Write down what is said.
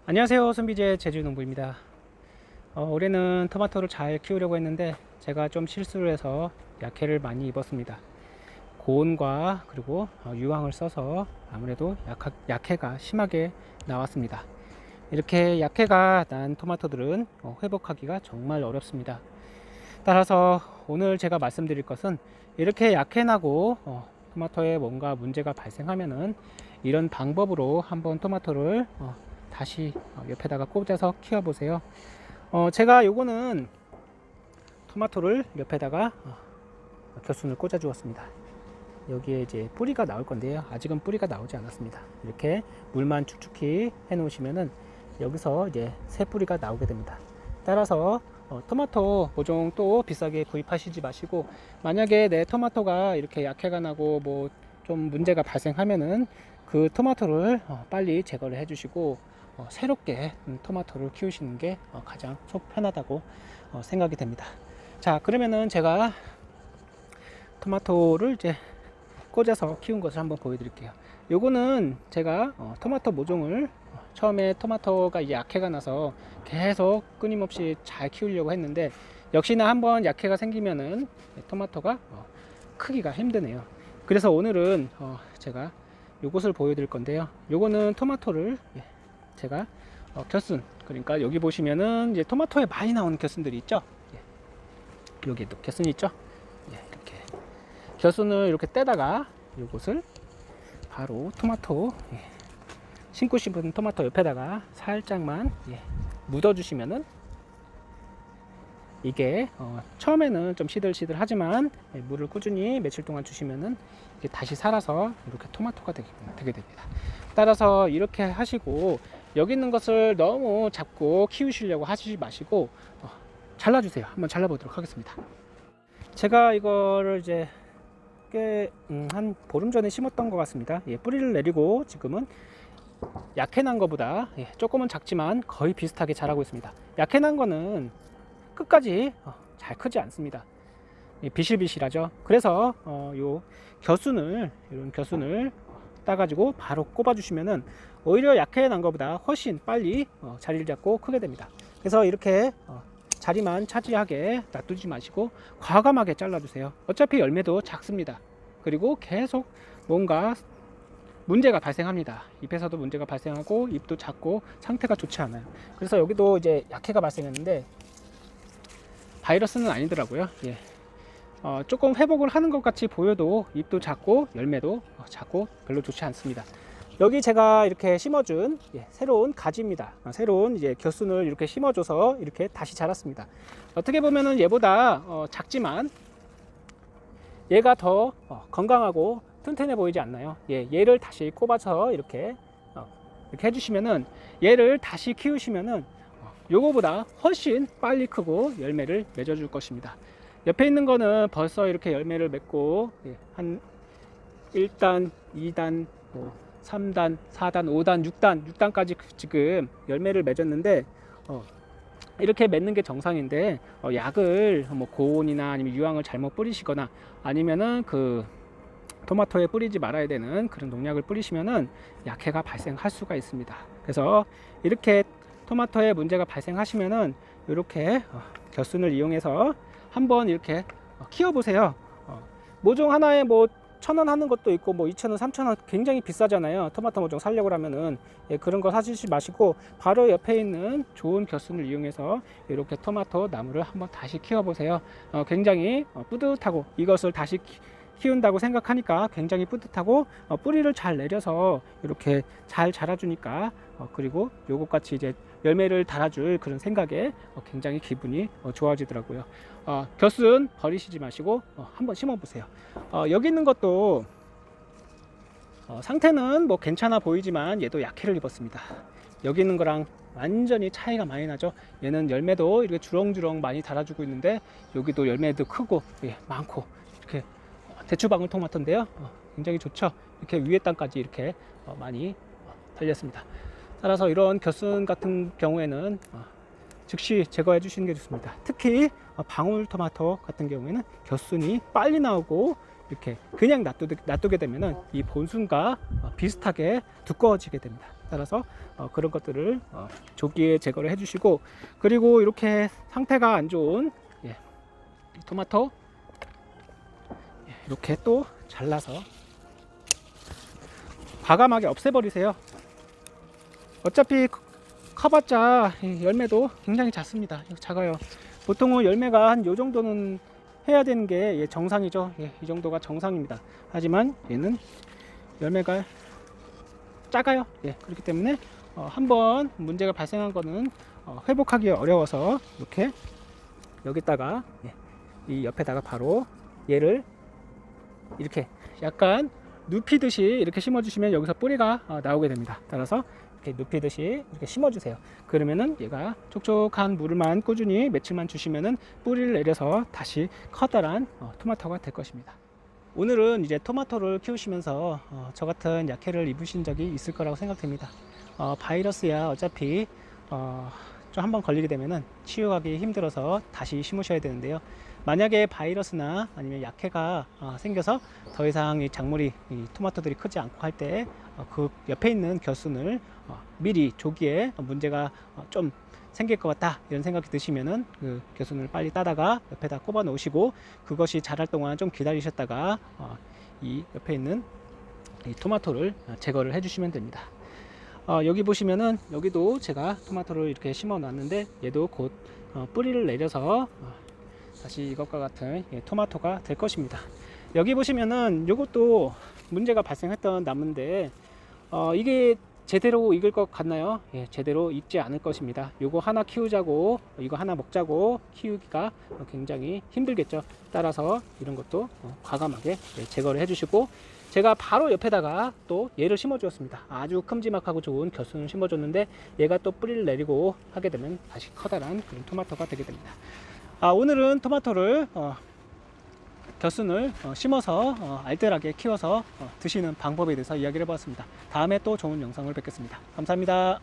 안녕하세요. 손비제 제주농부입니다. 올해는 토마토를 잘 키우려고 했는데 제가 좀 실수를 해서 약해를 많이 입었습니다. 고온과 그리고 유황을 써서 아무래도 약해가 심하게 나왔습니다. 이렇게 약해가 난 토마토들은 회복하기가 정말 어렵습니다. 따라서 오늘 제가 말씀드릴 것은 이렇게 약해 나고 토마토에 뭔가 문제가 발생하면은 이런 방법으로 한번 토마토를 다시 옆에다가 꽂아서 키워 보세요. 제가 요거는 토마토를 옆에다가 겨순을 꽂아 주었습니다. 여기에 이제 뿌리가 나올 건데요, 아직은 뿌리가 나오지 않았습니다. 이렇게 물만 축축히 해 놓으시면은 여기서 이제 새 뿌리가 나오게 됩니다. 따라서 토마토 모종 또 비싸게 구입하시지 마시고, 만약에 내 토마토가 이렇게 약해가 나고 뭐 좀 문제가 발생하면은 그 토마토를 빨리 제거를 해 주시고 새롭게 토마토를 키우시는 게 가장 속 편하다고 생각이 됩니다. 자, 그러면은 제가 토마토를 이제 꽂아서 키운 것을 한번 보여드릴게요. 요거는 제가 토마토 모종을 처음에 토마토가 이제 약해가 나서 계속 끊임없이 잘 키우려고 했는데, 역시나 한번 약해가 생기면은 토마토가 크기가 힘드네요. 그래서 오늘은 제가 요것을 보여드릴 건데요. 요거는 토마토를 제가 겨순, 그러니까 여기 보시면은 이제 토마토에 많이 나오는 겨순들이 있죠. 여기도 겨순이 있죠. 이렇게 겨순을 이렇게 떼다가 요것을 바로 토마토 심고 싶은 토마토 옆에다가 살짝만 묻어 주시면은, 이게 처음에는 좀 시들시들 하지만 물을 꾸준히 며칠 동안 주시면은 이게 다시 살아서 이렇게 토마토가 되게 됩니다. 따라서 이렇게 하시고, 여기 있는 것을 너무 잡고 키우시려고 하시지 마시고 잘라주세요. 한번 잘라보도록 하겠습니다. 제가 이거를 이제 꽤 한 보름 전에 심었던 것 같습니다. 뿌리를 내리고 지금은 약해 난 거보다 조금은 작지만 거의 비슷하게 자라고 있습니다. 약해 난 거는 끝까지 잘 크지 않습니다. 비실비실하죠. 그래서 요 겨순을, 이런 겨순을 따가지고 바로 꼽아 주시면은 오히려 약해 난 것보다 훨씬 빨리 자리를 잡고 크게 됩니다. 그래서 이렇게 자리만 차지하게 놔두지 마시고 과감하게 잘라 주세요. 어차피 열매도 작습니다. 그리고 계속 뭔가 문제가 발생합니다. 잎에서도 문제가 발생하고 잎도 작고 상태가 좋지 않아요. 그래서 여기도 이제 약해가 발생했는데 바이러스는 아니더라고요. 조금 회복을 하는 것 같이 보여도 잎도 작고 열매도 작고 별로 좋지 않습니다. 여기 제가 이렇게 심어준 새로운 가지입니다. 새로운 이제 겨순을 이렇게 심어줘서 이렇게 다시 자랐습니다. 어떻게 보면은 얘보다 작지만 얘가 더 건강하고 튼튼해 보이지 않나요? 얘를 다시 꼽아서 이렇게 해주시면은, 얘를 다시 키우시면은 요거보다 훨씬 빨리 크고 열매를 맺어줄 것입니다. 옆에 있는 거는 벌써 이렇게 열매를 맺고 한 1단, 2단, 3단, 4단, 5단, 6단까지 지금 열매를 맺었는데 이렇게 맺는 게 정상인데, 약을 뭐 고온이나 아니면 유황을 잘못 뿌리시거나 아니면은 그 토마토에 뿌리지 말아야 되는 그런 농약을 뿌리시면은 약해가 발생할 수가 있습니다. 그래서 이렇게 토마토에 문제가 발생하시면은 이렇게 겨순을 이용해서 한번 이렇게 키워 보세요. 모종 하나에 뭐 1,000원 하는 것도 있고 뭐 2,000원, 3,000원 굉장히 비싸잖아요. 토마토 모종 사려고 하면은 그런 거 사시지 마시고 바로 옆에 있는 좋은 겨순을 이용해서 이렇게 토마토 나무를 한번 다시 키워 보세요. 굉장히 뿌듯하고, 이것을 다시 키운다고 생각하니까 굉장히 뿌듯하고 뿌리를 잘 내려서 이렇게 잘 자라주니까 그리고 요것같이 이제 열매를 달아줄 그런 생각에 굉장히 기분이 좋아지더라고요. 겨순 버리시지 마시고 한번 심어 보세요. 여기 있는 것도 상태는 뭐 괜찮아 보이지만 얘도 약해를 입었습니다. 여기 있는 거랑 완전히 차이가 많이 나죠. 얘는 열매도 이렇게 주렁주렁 많이 달아주고 있는데 여기도 열매도 크고 많고 이렇게 대추방울토마토인데요. 굉장히 좋죠. 이렇게 위에 땅까지 이렇게 많이 달렸습니다. 따라서 이런 겨순 같은 경우에는 즉시 제거해 주시는 게 좋습니다. 특히 방울토마토 같은 경우에는 겨순이 빨리 나오고 이렇게 그냥 놔두게 되면은 이 본순과 비슷하게 두꺼워지게 됩니다. 따라서 그런 것들을 조기에 제거를 해주시고, 그리고 이렇게 상태가 안 좋은 이 토마토 이렇게 또 잘라서 과감하게 없애버리세요. 어차피 커봤자 열매도 굉장히 작습니다. 작아요. 보통은 열매가 한 요 정도는 해야 되는 게 정상이죠. 이 정도가 정상입니다. 하지만 얘는 열매가 작아요. 그렇기 때문에 한번 문제가 발생한 거는 회복하기 어려워서 이렇게 여기다가 이 옆에다가 바로 얘를 이렇게 약간 눕히듯이 이렇게 심어주시면 여기서 뿌리가 나오게 됩니다. 따라서 이렇게 눕히듯이 이렇게 심어주세요. 그러면은 얘가 촉촉한 물만 꾸준히 며칠만 주시면은 뿌리를 내려서 다시 커다란 토마토가 될 것입니다. 오늘은 이제 토마토를 키우시면서 저 같은 약해를 입으신 적이 있을 거라고 생각됩니다. 바이러스야 어차피 좀 한번 걸리게 되면은 치유하기 힘들어서 다시 심으셔야 되는데요. 만약에 바이러스나 아니면 약해가 생겨서 더 이상 이 작물이 이 토마토들이 크지 않고 할 때 그 옆에 있는 겨순을 미리 조기에 문제가 좀 생길 것 같다 이런 생각이 드시면은 그 겨순을 빨리 따다가 옆에다 꼽아 놓으시고, 그것이 자랄 동안 좀 기다리셨다가 이 옆에 있는 이 토마토를 제거를 해 주시면 됩니다. 여기 보시면은 여기도 제가 토마토를 이렇게 심어 놨는데 얘도 곧 뿌리를 내려서 다시 이것과 같은 토마토가 될 것입니다. 여기 보시면은 이것도 문제가 발생했던 나무인데 이게 제대로 익을 것 같나요? 제대로 익지 않을 것입니다. 요거 하나 키우자고 이거 하나 먹자고 키우기가 굉장히 힘들겠죠. 따라서 이런 것도 과감하게 제거를 해주시고, 제가 바로 옆에다가 또 얘를 심어 주었습니다. 아주 큼지막하고 좋은 겨순을 심어 줬는데 얘가 또 뿌리를 내리고 하게 되면 다시 커다란 그런 토마토가 되게 됩니다. 오늘은 토마토를 겨순을 심어서 알뜰하게 키워서 드시는 방법에 대해서 이야기를 해봤습니다. 다음에 또 좋은 영상을 뵙겠습니다. 감사합니다.